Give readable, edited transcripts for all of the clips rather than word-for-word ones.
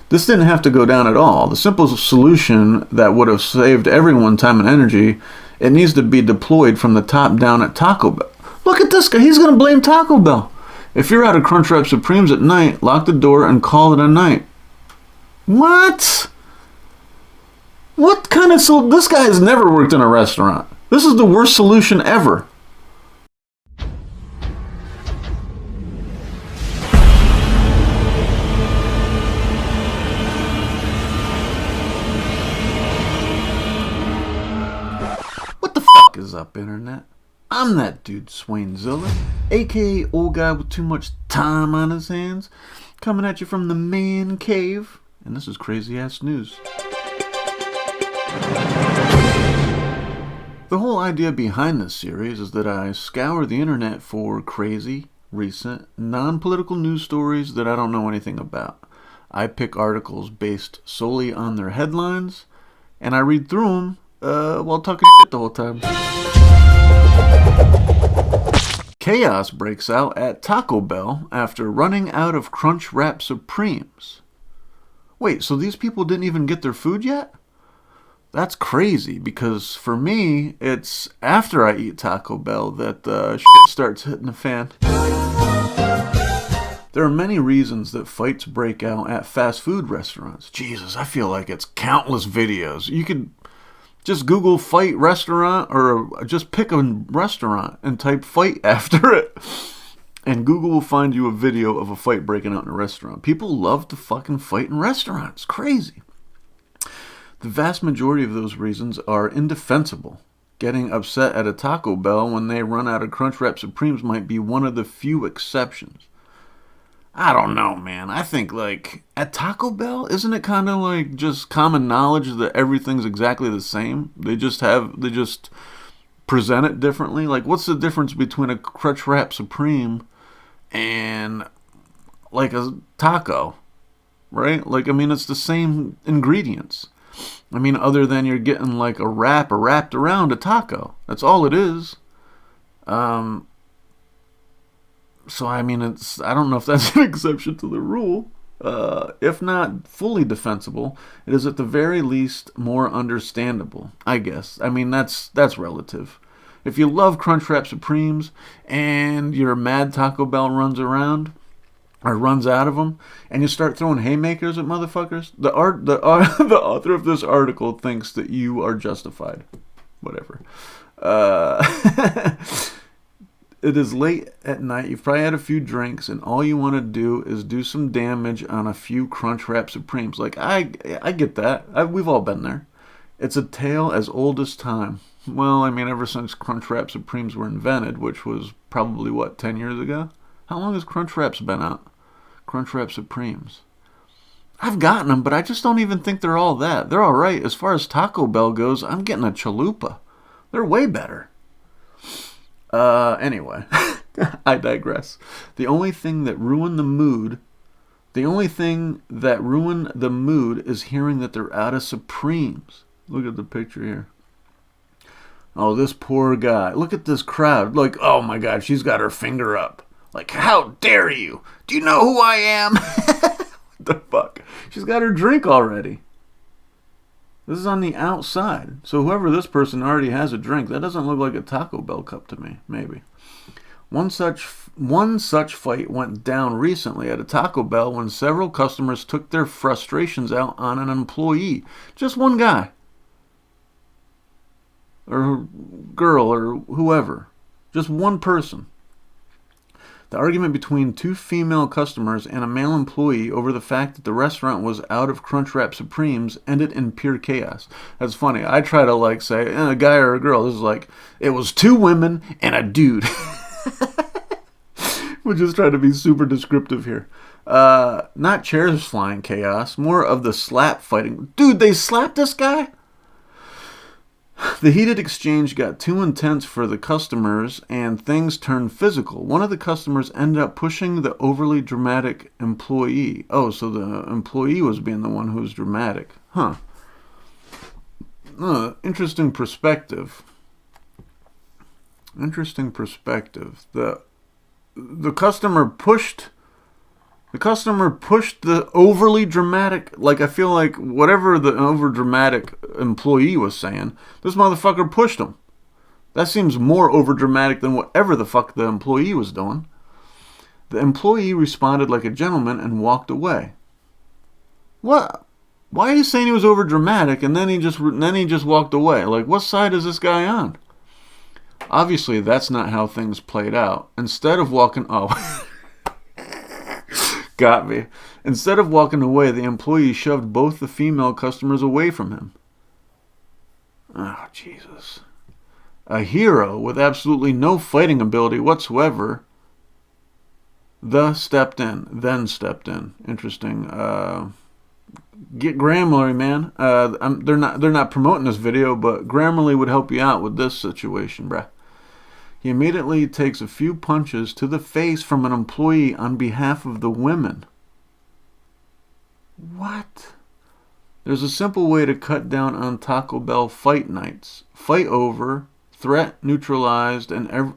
This didn't have to go down at all. The simple solution that would have saved everyone time and energy, it needs to be deployed from the top down at Taco Bell. Look at this guy. He's going to blame Taco Bell. If you're out of Crunchwrap Supremes at night, lock the door and call it a night. What? What kind of... This guy has never worked in a restaurant. This is the worst solution ever. What the fuck is up, Internet? I'm that dude, Swainzilla, aka old guy with too much time on his hands, coming at you from the man cave, and this is crazy ass news. The whole idea behind this series is that I scour the internet for crazy, recent, non-political news stories that I don't know anything about. I pick articles based solely on their headlines, and I read through them while talking shit the whole time. Chaos breaks out at Taco Bell after running out of Crunchwrap Supremes. Wait, so these people didn't even get their food yet? That's crazy, because for me, it's after I eat Taco Bell that shit starts hitting the fan. There are many reasons that fights break out at fast food restaurants. Jesus, I feel like it's countless videos. You could just Google fight restaurant, or just pick a restaurant and type fight after it. And Google will find you a video of a fight breaking out in a restaurant. People love to fucking fight in restaurants. Crazy. The vast majority of those reasons are indefensible. Getting upset at a Taco Bell when they run out of Crunchwrap Supremes might be one of the few exceptions. I don't know, man. I think, like, at Taco Bell, isn't it kind of like just common knowledge that everything's exactly the same? They just present it differently. Like, what's the difference between a Crunchwrap Supreme and, like, a taco? Right? Like, I mean, it's the same ingredients. I mean, other than you're getting like a wrap or wrapped around a taco. That's all it is. So, I mean, I don't know if that's an exception to the rule. If not fully defensible, it is at the very least more understandable, I guess. I mean, that's relative. If you love Crunchwrap Supremes and your mad Taco Bell runs out of them, and you start throwing haymakers at motherfuckers, the author of this article thinks that you are justified. Whatever. It is late at night. You've probably had a few drinks, and all you want to do is do some damage on a few Crunchwrap Supremes. Like, I get that. We've all been there. It's a tale as old as time. Well, I mean, ever since Crunchwrap Supremes were invented, which was probably, 10 years ago? How long has Crunchwraps been out? Crunchwrap Supremes. I've gotten them, but I just don't even think they're all that. They're alright. As far as Taco Bell goes, I'm getting a chalupa. They're way better. Anyway. I digress. The only thing that ruined the mood is hearing that they're out of Supremes. Look at the picture here. Oh, this poor guy. Look at this crowd. Like, oh my God, she's got her finger up. Like, how dare you? Do you know who I am? What the fuck? She's got her drink already. This is on the outside. So whoever this person already has a drink, that doesn't look like a Taco Bell cup to me. Maybe. One such fight went down recently at a Taco Bell when several customers took their frustrations out on an employee. Just one guy. Or girl, or whoever. Just one person. The argument between two female customers and a male employee over the fact that the restaurant was out of Crunchwrap Supremes ended in pure chaos. That's funny. I try to say a guy or a girl. This is like, it was two women and a dude. We're just trying to be super descriptive here. Not chairs flying chaos, more of the slap fighting. Dude, they slapped this guy? The heated exchange got too intense for the customers, and things turned physical. One of the customers ended up pushing the overly dramatic employee. Oh, so the employee was being the one who was dramatic. Huh. Interesting perspective. The customer pushed The customer pushed the overly dramatic, like I feel like whatever the over dramatic employee was saying, this motherfucker pushed him. That seems more over dramatic than whatever the fuck the employee was doing. The employee responded like a gentleman and walked away. What? Why are you saying he was over dramatic and then he just walked away? Like, what side is this guy on? Obviously, that's not how things played out. Instead of walking, got me. Instead of walking away, the employee shoved both the female customers away from him. Oh, Jesus. A hero with absolutely no fighting ability whatsoever then stepped in. Interesting. Get Grammarly, man. They're not promoting this video, but Grammarly would help you out with this situation, bruh. He immediately takes a few punches to the face from an employee on behalf of the women. What? There's a simple way to cut down on Taco Bell fight nights. Fight over, threat neutralized, and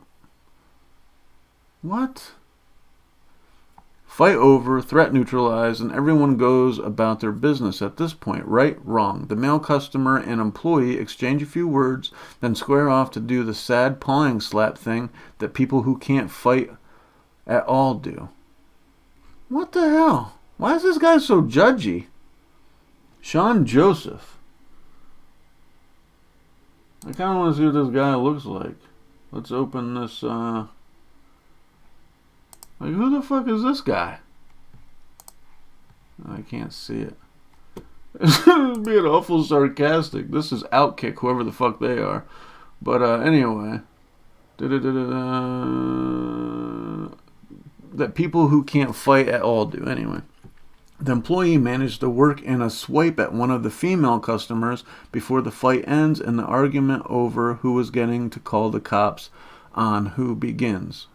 What? Fight over, threat neutralized, and everyone goes about their business at this point. Right, wrong. The male customer and employee exchange a few words, then square off to do the sad pawing slap thing that people who can't fight at all do. What the hell? Why is this guy so judgy? Sean Joseph. I kind of want to see what this guy looks like. Let's open this, like, who the fuck is this guy? I can't see it. Being awful sarcastic. This is Outkick, whoever the fuck they are. But anyway. That people who can't fight at all do. Anyway. The employee managed to work in a swipe at one of the female customers before the fight ends and the argument over who is getting to call the cops on who begins.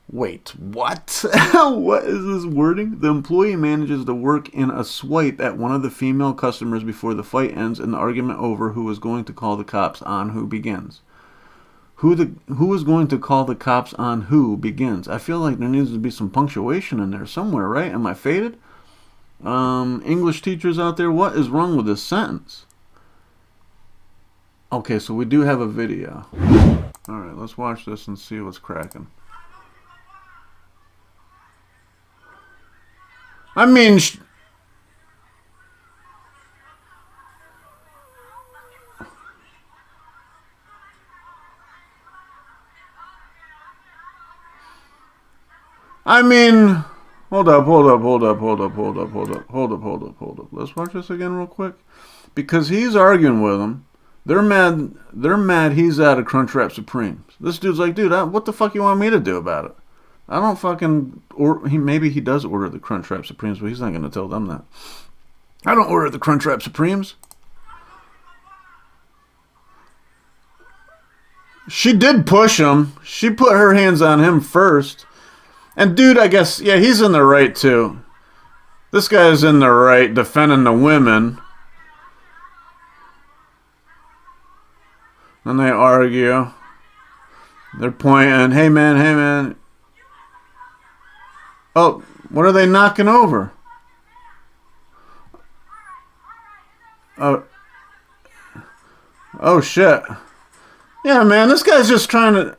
Wait, what? What is this wording? The employee manages to work in a swipe at one of the female customers before the fight ends and the argument over who is going to call the cops on who begins. Who is going to call the cops on who begins? I feel like there needs to be some punctuation in there somewhere, right? Am I faded? English teachers out there, what is wrong with this sentence? Okay, so we do have a video. Alright, let's watch this and see what's cracking. I mean, hold up. Let's watch this again real quick. Because he's arguing with him. They're mad he's out of Crunchwrap Supremes. This dude's like, dude, what the fuck you want me to do about it? I don't fucking... maybe he does order the Crunchwrap Supremes, but he's not going to tell them that. I don't order the Crunchwrap Supremes. She did push him. She put her hands on him first. And dude, I guess, yeah, he's in the right too. This guy's in the right, defending the women. And they argue. They're pointing, hey man. Oh, what are they knocking over? Oh shit. Yeah, man, this guy's just trying to...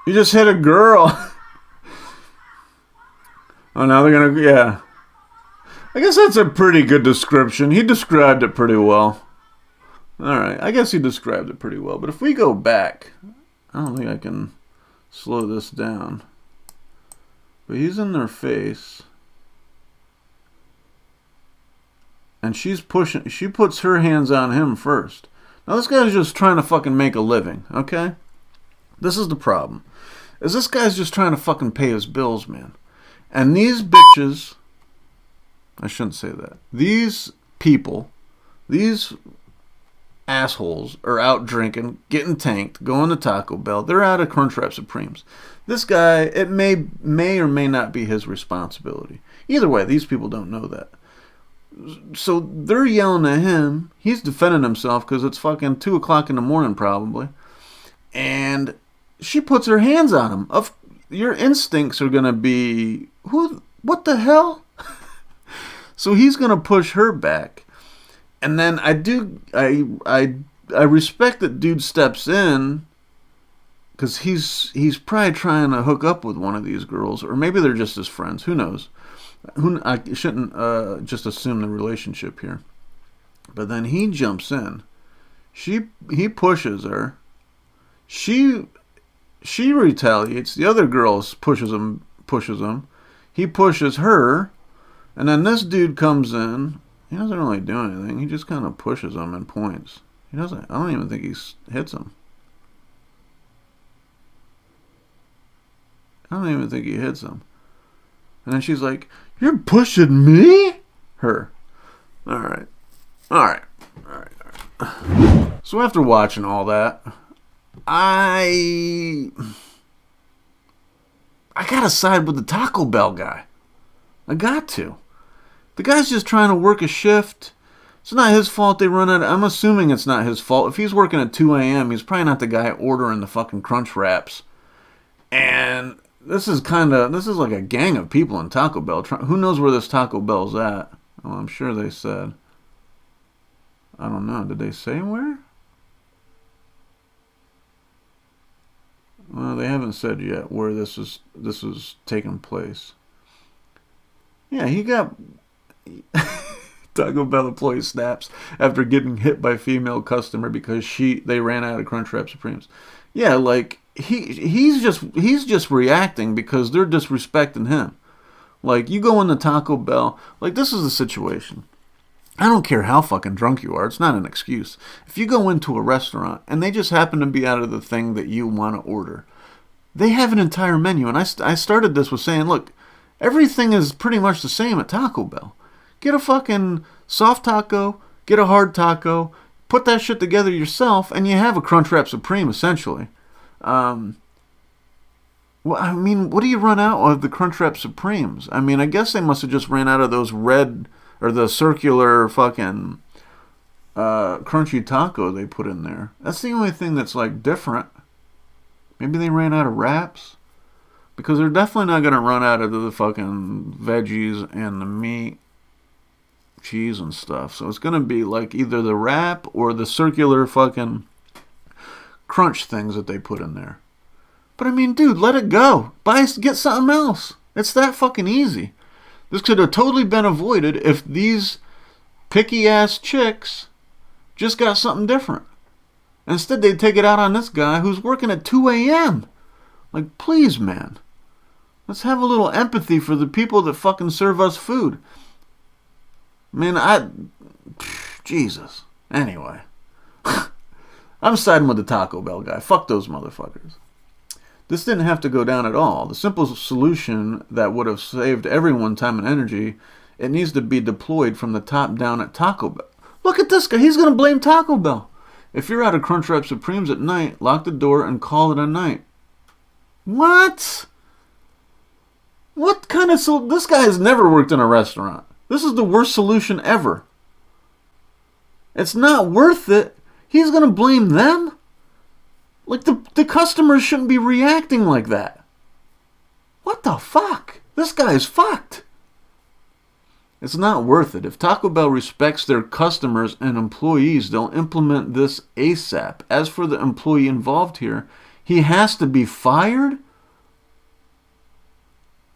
You just hit a girl. Oh, now they're gonna... Yeah. I guess that's a pretty good description. He described it pretty well. Alright, I guess he described it pretty well. But if we go back... I don't think I can slow this down. But he's in their face. And she's pushing... She puts her hands on him first. Now this guy's just trying to fucking make a living, okay? This is the problem. Is this guy's just trying to fucking pay his bills, man. And these bitches... I shouldn't say that. These people, these assholes are out drinking, getting tanked, going to Taco Bell. They're out of Crunchwrap Supremes. This guy, it may or may not be his responsibility. Either way, these people don't know that. So they're yelling at him. He's defending himself because it's fucking 2 o'clock in the morning probably. And she puts her hands on him. Your instincts are going to be, what the hell? So he's going to push her back. And then I respect that dude steps in, because he's probably trying to hook up with one of these girls, or maybe they're just his friends. Who knows? I shouldn't just assume the relationship here. But then he jumps in. He pushes her. She retaliates. The other girl pushes him. He pushes her, and then this dude comes in. He doesn't really do anything. He just kind of pushes him and points. He doesn't. I don't even think he hits him. I don't even think he hits him. And then she's like, "You're pushing me?" Her. All right. So after watching all that, I gotta side with the Taco Bell guy. I got to. The guy's just trying to work a shift. It's not his fault they run out. I'm assuming it's not his fault. If he's working at 2 a.m., he's probably not the guy ordering the fucking Crunch Wraps. And this is like a gang of people in Taco Bell. Who knows where this Taco Bell's at? Well, I'm sure they said. I don't know. Did they say where? Well, they haven't said yet where this is taking place. Yeah, he got Taco Bell employee snaps after getting hit by female customer because they ran out of Crunchwrap Supremes. Yeah, like he's just reacting because they're disrespecting him. Like, you go into Taco Bell, like, this is the situation. I don't care how fucking drunk you are. It's not an excuse. If you go into a restaurant and they just happen to be out of the thing that you want to order, they have an entire menu. And I started this with saying, look, everything is pretty much the same at Taco Bell. Get a fucking soft taco, get a hard taco, put that shit together yourself, and you have a Crunchwrap Supreme, essentially. Well, I mean, what do you run out of the Crunchwrap Supremes? I mean, I guess they must have just ran out of those red, or the circular fucking crunchy taco they put in there. That's the only thing that's, like, different. Maybe they ran out of wraps? Because they're definitely not going to run out of the fucking veggies and the meat, cheese and stuff. So it's going to be, like, either the wrap or the circular fucking crunch things that they put in there. But, I mean, dude, let it go. Get something else. It's that fucking easy. This could have totally been avoided if these picky-ass chicks just got something different. Instead, they'd take it out on this guy who's working at 2 a.m. Like, please, man. Let's have a little empathy for the people that fucking serve us food. Man, Jesus. Anyway. I'm siding with the Taco Bell guy. Fuck those motherfuckers. This didn't have to go down at all. The simple solution that would have saved everyone time and energy, it needs to be deployed from the top down at Taco Bell. Look at this guy. He's going to blame Taco Bell. If you're out of Crunchwrap Supremes at night, lock the door and call it a night. What? What kind of... This guy has never worked in a restaurant. This is the worst solution ever. It's not worth it. He's going to blame them? Like, the customers shouldn't be reacting like that. What the fuck? This guy is fucked. It's not worth it. If Taco Bell respects their customers and employees, they'll implement this ASAP. As for the employee involved here, he has to be fired?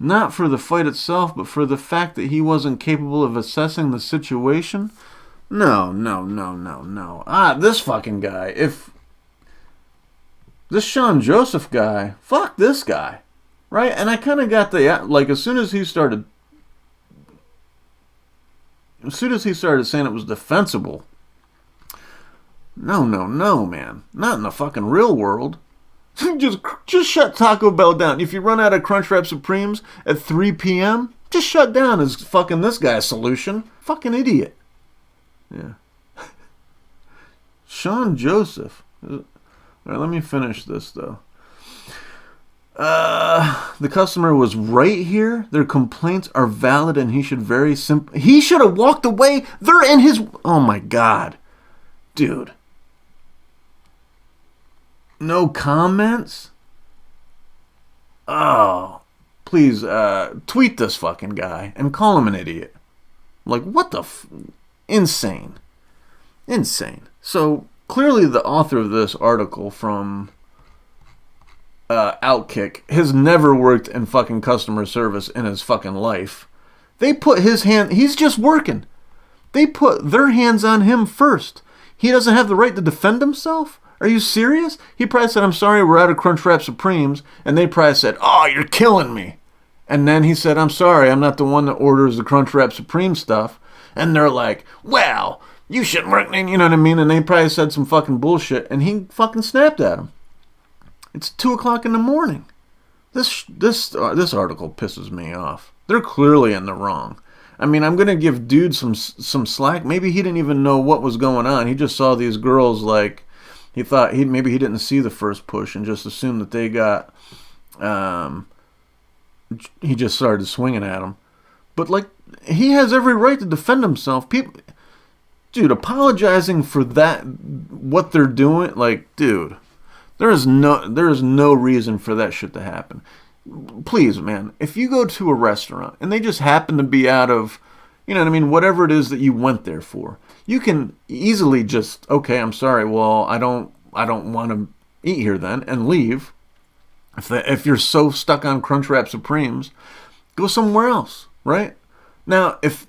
Not for the fight itself, but for the fact that he wasn't capable of assessing the situation? No. This fucking guy. This Sean Joseph guy, fuck this guy, right? And I kind of got like, as soon as he started saying it was defensible, no, man, not in the fucking real world. just shut Taco Bell down. If you run out of Crunchwrap Supremes at 3 p.m., just shut down is fucking this guy's solution. Fucking idiot. Yeah. Sean Joseph. All right, let me finish this, though. The customer was right here. Their complaints are valid, and he should have walked away. They're in his... Oh, my God. Dude. No comments? Oh, please tweet this fucking guy and call him an idiot. Like, what the insane. Insane. So, clearly the author of this article from Outkick has never worked in fucking customer service in his fucking life. They put he's just working. They put their hands on him first. He doesn't have the right to defend himself? Are you serious? He probably said, I'm sorry, we're out of Crunchwrap Supremes. And they probably said, oh, you're killing me. And then he said, I'm sorry, I'm not the one that orders the Crunchwrap Supreme stuff. And they're like, well, you shouldn't work, you know what I mean? And they probably said some fucking bullshit. And he fucking snapped at him. It's 2 o'clock in the morning. This article pisses me off. They're clearly in the wrong. I mean, I'm gonna give dude some slack. Maybe he didn't even know what was going on. He just saw these girls, like, he thought maybe he didn't see the first push and just assumed that they got. He just started swinging at him, but like, he has every right to defend himself. People, dude, apologizing for that, what they're doing, like, dude, there is no reason for that shit to happen. Please, man, if you go to a restaurant and they just happen to be out of, you know what I mean, whatever it is that you went there for, you can easily just, okay, I'm sorry, well, I don't want to eat here then, and leave. If you're so stuck on Crunchwrap Supremes, go somewhere else, right? Now, if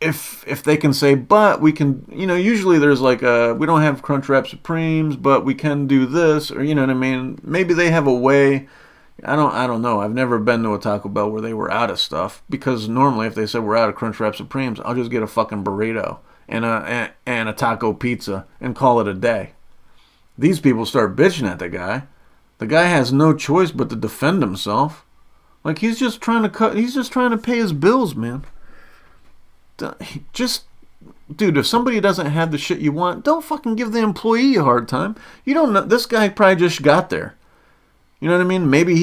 they can say, but we can, you know, usually there's like we don't have Crunchwrap Supremes, but we can do this, or you know what I mean? Maybe they have a way. I don't know. I've never been to a Taco Bell where they were out of stuff, because normally if they said we're out of Crunchwrap Supremes, I'll just get a fucking burrito and a taco pizza and call it a day. These people start bitching at the guy. The guy has no choice but to defend himself. Like, he's just trying to pay his bills, man. Just, dude, if somebody doesn't have the shit you want, don't fucking give the employee a hard time. You don't know, this guy probably just got there. You know what I mean? Maybe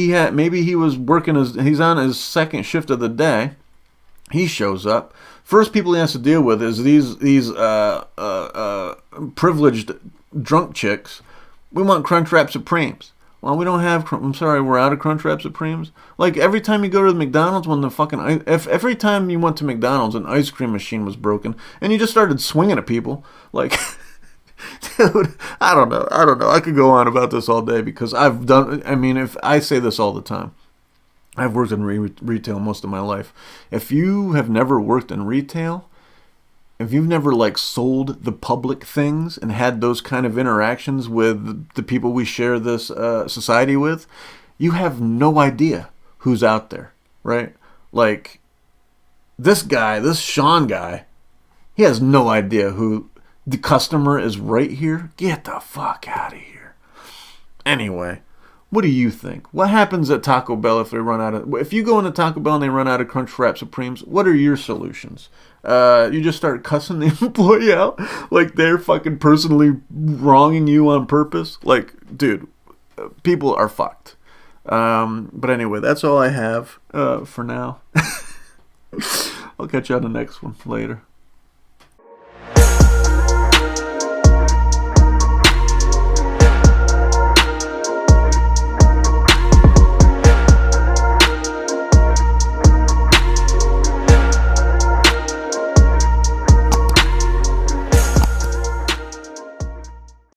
he was working he's on his second shift of the day. He shows up. First people he has to deal with is these privileged drunk chicks. We want Crunchwrap Supremes. Well, we don't have. I'm sorry, we're out of Crunchwrap Supremes. Like, every time you go to the McDonald's, when the fucking every time you went to McDonald's, an ice cream machine was broken, and you just started swinging at people, like. Dude, I don't know. I could go on about this all day, because if I say this all the time, I've worked in retail most of my life. If you have never worked in retail, if you've never like sold the public things and had those kind of interactions with the people we share this society with, you have no idea who's out there, right? Like, this Sean guy, he has no idea who the customer is right here. Get the fuck out of here. Anyway, what do you think? What happens at Taco Bell if you go into Taco Bell and they run out of Crunchwrap Supremes? What are your solutions? You just start cussing the employee out like they're fucking personally wronging you on purpose? Like, dude, people are fucked. But anyway, that's all I have for now. I'll catch you on the next one later.